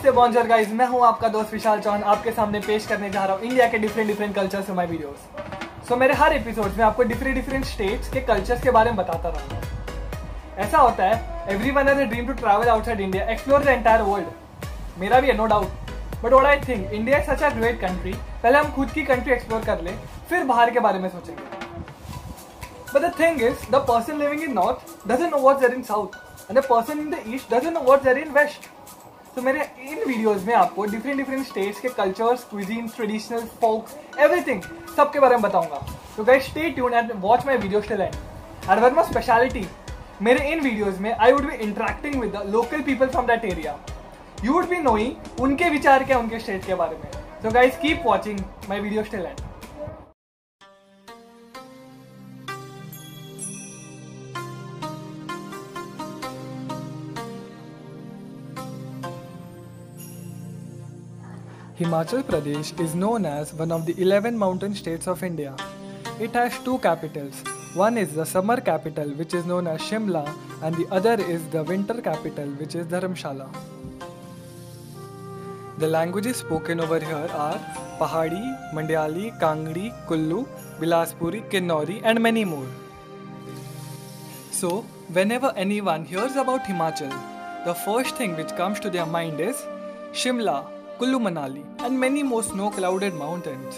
नमस्ते बॉन्जर गाइस, मैं हूं आपका दोस्त विशाल चौहान, आपके सामने पेश करने जा रहा हूं इंडिया के डिफरेंट कल्चर्स माय वीडियोस। मेरे हर एपिसोड में आपको डिफरेंट स्टेट्स के कल्चर्स के बारे में बताता रहूंगा। ऐसा होता है, everyone has a dream to travel outside India, explore the entire world. मेरा भी है, no doubt. But what I think, India is such a great country, पहले हम खुद की कंट्री एक्सप्लोर कर ले, फिर बाहर के बारे में सोचेंगे। But the thing is, the person living in north doesn't know what's there in south, and the person in the east doesn't know what's there in west. तो मेरे इन वीडियोस में आपको डिफरेंट स्टेट्स के cultures, cuisines, traditional, folks, everything सबके बारे में बताऊंगा। तो guys stay tuned and watch my videos till end. And one more speciality, मेरे इन वीडियोस में I would be interacting with the local people from that area. You would be knowing उनके विचार क्या उनके स्टेट के बारे में। तो guys keep watching my videos till end. Himachal Pradesh is known as one of the 11 mountain states of India. It has two capitals. One is the summer capital, which is known as Shimla, and the other is the winter capital, which is Dharamshala. The languages spoken over here are Pahadi, Mandyali, Kangdi, Kullu, Bilaspuri, Kinnauri, and many more. So, whenever anyone hears about Himachal, the first thing which comes to their mind is Shimla, Kullu Manali, and many more snow-clouded mountains.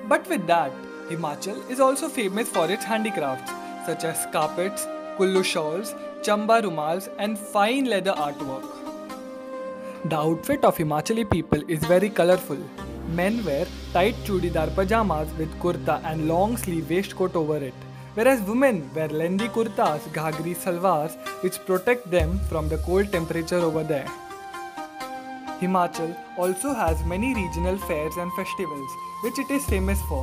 But with that, Himachal is also famous for its handicrafts such as carpets, Kullu shawls, Chamba rumals, and fine leather artwork. The outfit of Himachali people is very colorful. Men wear tight chudidar pajamas with kurta and long sleeve waistcoat over it, whereas women wear lengthy kurtas, ghagri salwars, which protect them from the cold temperature over there. Himachal also has many regional fairs and festivals, which it is famous for.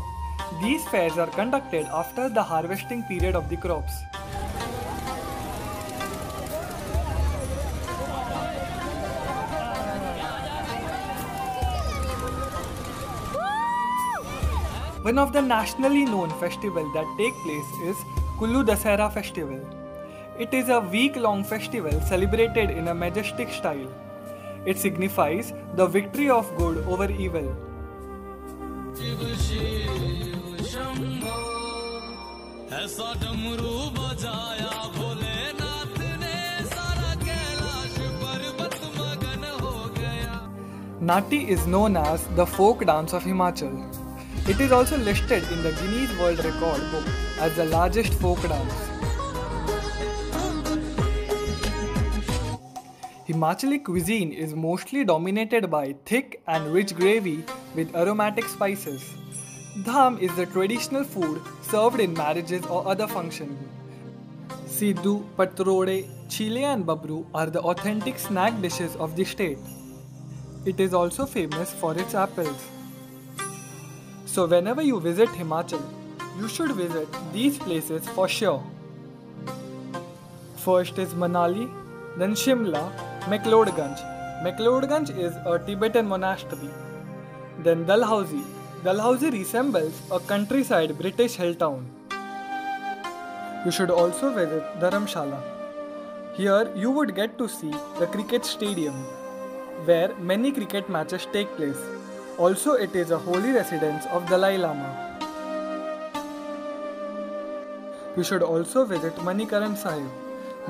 These fairs are conducted after the harvesting period of the crops. One of the nationally known festivals that take place is Kullu Dasara Festival. It is a week-long festival celebrated in a majestic style. It signifies the victory of good over evil. Nati is known as the folk dance of Himachal. It is also listed in the Guinness World Record book as the largest folk dance. Himachali cuisine is mostly dominated by thick and rich gravy with aromatic spices. Dham is the traditional food served in marriages or other functions. Siddu, patrode, chile and babru are the authentic snack dishes of the state. It is also famous for its apples. So whenever you visit Himachal, you should visit these places for sure. First is Manali, then Shimla, McLeodganj. McLeodganj is a Tibetan monastery. Then Dalhousie. Dalhousie resembles a countryside British hill town. You should also visit Dharamshala. Here you would get to see the cricket stadium, where many cricket matches take place. Also, it is a holy residence of Dalai Lama. You should also visit Manikaran Sahib.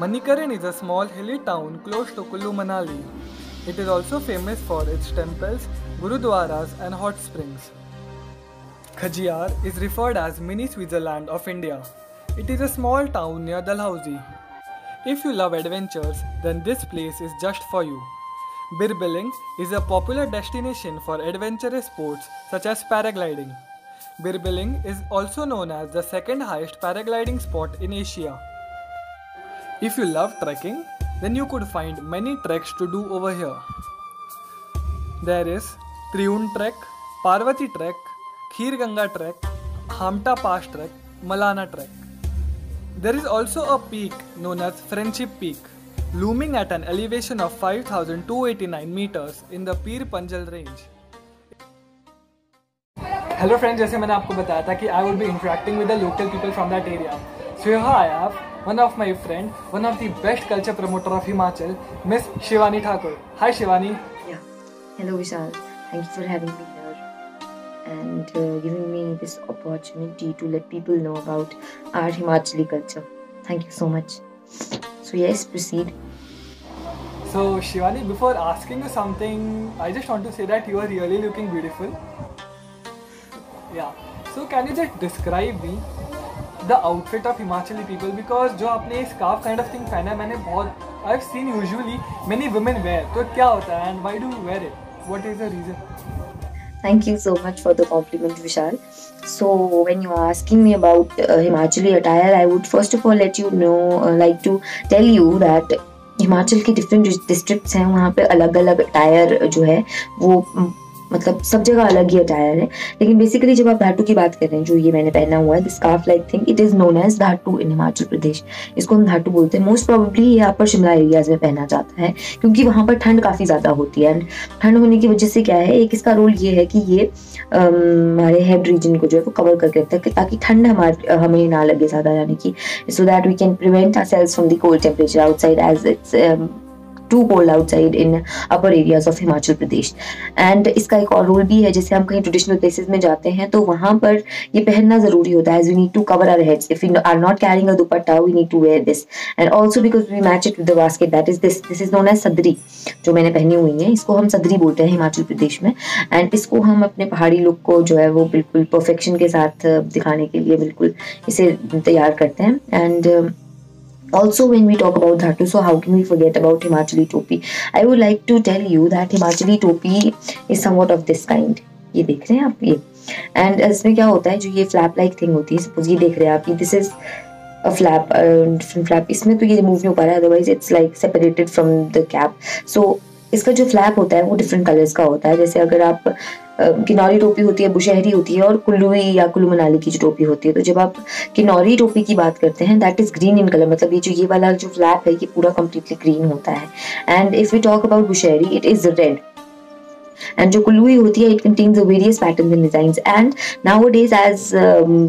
Manikaran is a small hilly town close to Kullu Manali. It is also famous for its temples, gurudwaras and hot springs. Khajiyar is referred as mini Switzerland of India. It is a small town near Dalhousie. If you love adventures, then this place is just for you. Birbiling is a popular destination for adventurous sports such as paragliding. Birbiling is also known as the second highest paragliding spot in Asia. If you love trekking, then you could find many treks to do over here. There is Triun Trek, Parvati Trek, Khir Ganga Trek, Hamta Pass Trek, Malana Trek. There is also a peak known as Friendship Peak, looming at an elevation of 5,289 meters in the Pir Panjal range. Hello friends, जैसे मैंने आपको बताया था कि I will be interacting with the local people from that area. So here I have one of my friend, one of the best culture promoter of Himachal, Miss Shivani Thakur. Hi Shivani. Hello Vishal, thank you for having me here and giving me this opportunity to let people know about our Himachali culture. Thank you so much. So yes, proceed. So Shivani, before asking you something, I just want to say that you are really looking beautiful. Yeah. So can you just describe me the outfit of Himachali people, because जो आपने scarf kind of thing पहना है मैंने बहुत I've seen usually many women wear, तो क्या होता है and why do you wear it? What is the reason? Thank you so much for the compliment, Vishal. So when you are asking me about Himachali attire, I would first of all let you know, like to tell you that Himachal के different districts हैं, वहाँ पे अलग अलग attire जो है वो मतलब सब जगह अलग ही अटायर है. लेकिन बेसिकली जब आप धाटू की बात कर रहे हैं, जो ये मैंने पहना हुआ है, this scarf like thing, it is known as dhatu in Himachal Pradesh. इसको हम धाटू बोलते हैं. मोस्ट प्रोबेबली ये अपर शिमला एरियाज में पहना जाता है क्योंकि वहाँ पर ठंड काफ़ी ज़्यादा होती है. एंड ठंड होने की वजह से क्या है, एक इसका रोल ये है कि ये हमारे हेड रीजन को जो है वो कवर करके रखता है ताकि ठंड हमें ना लगे ज़्यादा, यानी कि so that we can prevent ourselves from the cold temperature outside as it's too cold outside in upper areas of Himachal Pradesh. And इसका एक और रोल भी है, जैसे हम कहीं ट्रेडिशनल प्लेसेस में जाते हैं तो वहाँ पर ये पहनना जरूरी होता है, as we need to cover our heads. If we are not carrying a dupatta we need to wear this. And also because we match it with the basket, that is this is known as sadri. जो मैंने पहनी हुई है इसको हम सदरी बोलते हैं हिमाचल प्रदेश में. एंड इसको हम अपने पहाड़ी लुक को जो है वो बिल्कुल परफेक्शन के साथ दिखाने के लिए बिल्कुल इसे तैयार करते हैं. And also when we talk about dhatu, so how can we forget about Himachali topi? I would like to tell you that Himachali topi is somewhat of this kind. ये देख रहे हैं आप ये. एंड इसमें क्या होता है, जो ये फ्लैप लाइक थिंग होती है, सपोज ये देख रहे हैं आप, this is a flap, different flap. इसमें तो ये मूव नहीं हो पा रहा है, otherwise it's like separated from the cap. So इसका जो फ्लैप होता है वो डिफरेंट कलर्स का होता है. जैसे अगर आप किन्नौरी टोपी होती है, बुशहरी होती है, और कुल्लुई या कुल्लू मनाली की जो टोपी होती है, तो जब आप किन्नौरी टोपी की बात करते हैं that is green in colour, मतलब ये वाला जो फ्लैप है ये पूरा कंप्लीटली ग्रीन होता है. And if we talk about Bushahri it is red. And जो कुल्लुई होती है it contains various patterns and designs. And nowadays as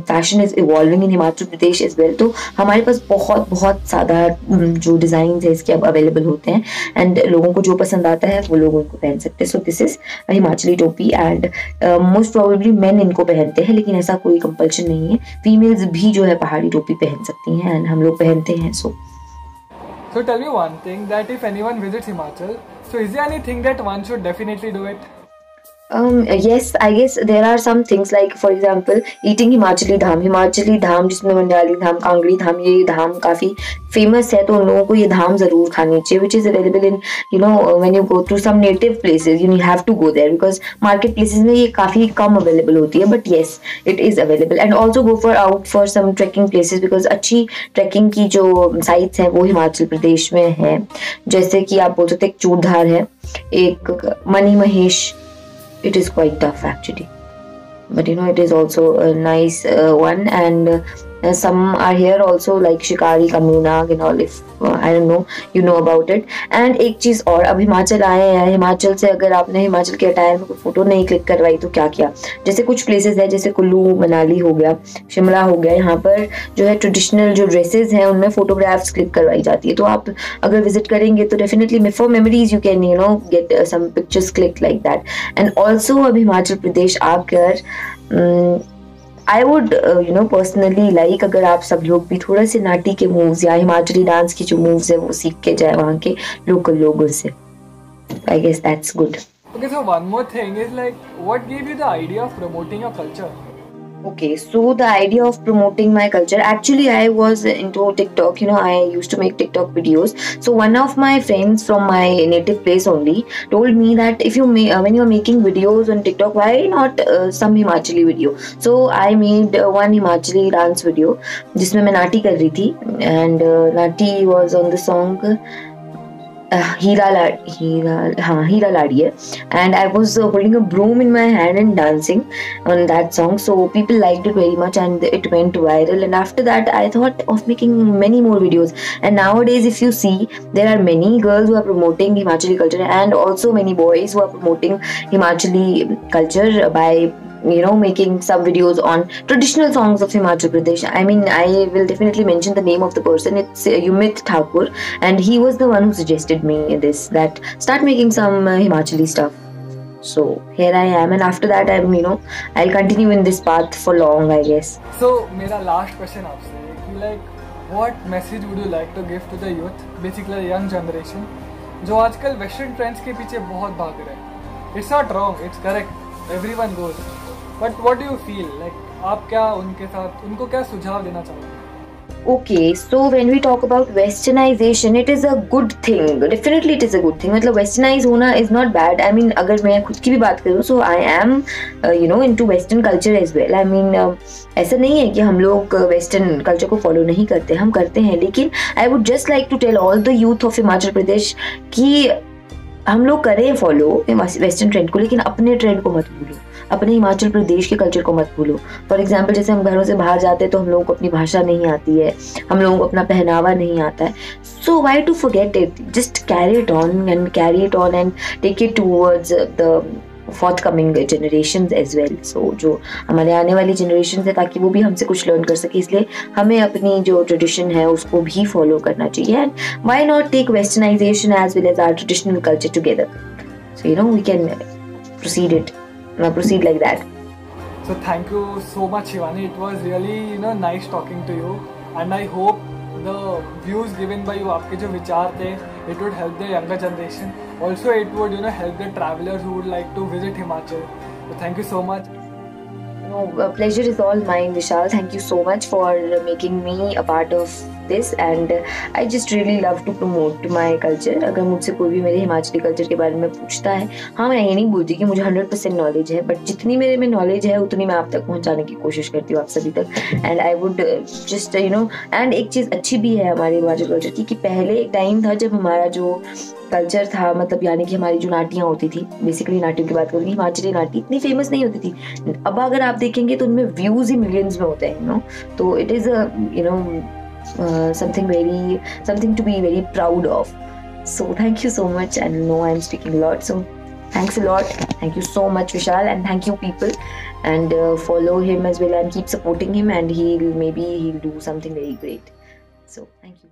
fashion is evolving in Himachal Pradesh as well, तो हमारे पास बहुत बहुत ज़्यादा जो डिज़ाइन है इसके अब अवेलेबल होते हैं. एंड लोगों को जो पसंद आता है वो लोग उनको पहन सकते हैं. सो दिस इज हिमाचली टोपी. एंड मोस्ट प्रोबेबली मेन इनको पहनते हैं, लेकिन ऐसा कोई कंपल्शन नहीं है. फीमेल्स भी जो है पहाड़ी टोपी पहन सकती हैं एंड हम लोग पहनते हैं. So tell me one thing, that if anyone visits Himachal, so is there anything that one should definitely do it? Yes, I guess there are some things like for example eating Himachali धाम जिसमें मंडाली धाम, कांगड़ी धाम, ये धाम काफ़ी famous है, तो उन लोगों को ये धाम ज़रूर खानी चाहिए, which is available in when you go to some native places you have to go there because market places में ये काफ़ी कम अवेलेबल होती है, but yes it is available. And also go for some trekking places because अच्छी trekking की जो sites हैं वो हिमाचल प्रदेश में है. जैसे कि आप बोल सकते हैं एक चूड़धार है, एक money Mahesh. It is quite tough actually, but it is also a nice one. And some are here also like Shikari, Kamunag and all, if I don't know you know about it. And एक चीज़ और, अब हिमाचल आए हैं, हिमाचल से अगर आपने हिमाचल के attire में कोई फोटो नहीं क्लिक करवाई तो क्या किया. जैसे कुछ प्लेसेस है जैसे कुल्लू मनाली हो गया, शिमला हो गया, यहाँ पर जो है ट्रेडिशनल जो ड्रेसेस हैं उनमें फोटोग्राफ्स क्लिक करवाई जाती है. तो आप अगर विजिट करेंगे तो definitely for memories you can get some pictures click like that. And also अब हिमाचल प्रदेश आकर आई वुड पर्सनली लाइक अगर आप सब लोग भी थोड़ा से नाटी के मूव्स या हिमाचली डांस की जो मूव्स है वो सीख के जाए वहाँ के लोकल लोगों से. I guess that's good. Okay, so one more thing is like, what gave you the idea of promoting your culture? Okay, so the idea of promoting my culture, actually I was into TikTok. I used to make TikTok videos. So one of my friends from my native place only told me that if you when you are making videos on TikTok, why not some Himachali video. So I made one Himachali dance video जिसमें मैं नाटी कर रही थी. And Nati was on the song Heera Ladiye, and I was holding a broom in my hand and dancing on that song. So people liked it very much and it went viral. And after that I thought of making many more videos. And nowadays if you see, there are many girls who are promoting Himachali culture and also many boys who are promoting Himachali culture by making some videos on traditional songs of Himachal Pradesh. I mean, I will definitely mention the name of the person. It's Yumit Thakur, and he was the one who suggested me this, that start making some Himachali stuff. So here I am, and after that I'll continue in this path for long, I guess. So मेरा last question आपसे है कि like what message would you like to give to the youth, basically the young generation, जो आजकल western trends के पीछे बहुत भाग रहे हैं. It's not wrong, it's correct, everyone goes. But what do you feel like? आप क्या उनके साथ उनको क्या सुझाव देना चाहोगे? Okay, so when we talk about westernization, it is a good thing. Definitely it is a good thing. मतलब westernize होना is not bad. I mean, अगर मैं खुद की भी बात करूँ, so I am into western culture as well. I mean, ऐसा नहीं है कि हम लोग western culture को follow नहीं करते, हम करते हैं, लेकिन I would just like to tell all the youth of Himachal Pradesh कि हम लोग करें फॉलो वेस्टर्न ट्रेंड को, लेकिन अपने ट्रेंड को मत भूलो, अपने हिमाचल प्रदेश के कल्चर को मत भूलो. फॉर एग्जाम्पल, जैसे हम घरों से बाहर जाते हैं तो हम लोगों को अपनी भाषा नहीं आती है, हम लोगों को अपना पहनावा नहीं आता है. So why to forget it, just carry it on and take it towards the forthcoming generations as well. So जो हमारे आने वाली generations है, ताकि वो भी हमसे कुछ learn कर सके, इसलिए हमें अपनी जो tradition है उसको भी follow करना चाहिए. And why not take westernization as well as our traditional culture together? So we can proceed like that. So thank you so much, Shivani. It was really nice talking to you, and I hope the views given by you, आपके जो विचार थे, it would help the younger generation. Also, it would help the travelers who would like to visit Himachal. So thank you so much. No, pleasure is all mine, Vishal. Thank you so much for making me a part of this, and I just really love to promote my culture. अगर मुझसे कोई भी मेरे Himachali culture के बारे में पूछता है, हाँ, मैं ये नहीं बोलती कि मुझे 100% नॉलेज है, बट जितनी मेरे में नॉलेज है उतनी मैं आप तक पहुंचाने की कोशिश करती हूँ, आप सभी तक. And I would just and एक चीज़ अच्छी भी है हमारे हिमाचल कल्चर की, कि पहले एक टाइम था जब हमारा जो कल्चर था, मतलब यानी कि हमारी जो नाटियाँ होती थी, बेसिकली नाटियों की बात करूँगी, हिमाचली नाटी इतनी फेमस नहीं होती थी. अब अगर आप देखेंगे तो उनमें व्यूज ही मिलियंस में होते हैं, तो it is something to be very proud of. So thank you so much, and I know I'm speaking a lot, so thanks a lot. Thank you so much, Vishal, and thank you people, and follow him as well and keep supporting him, and he'll do something very great. So thank you.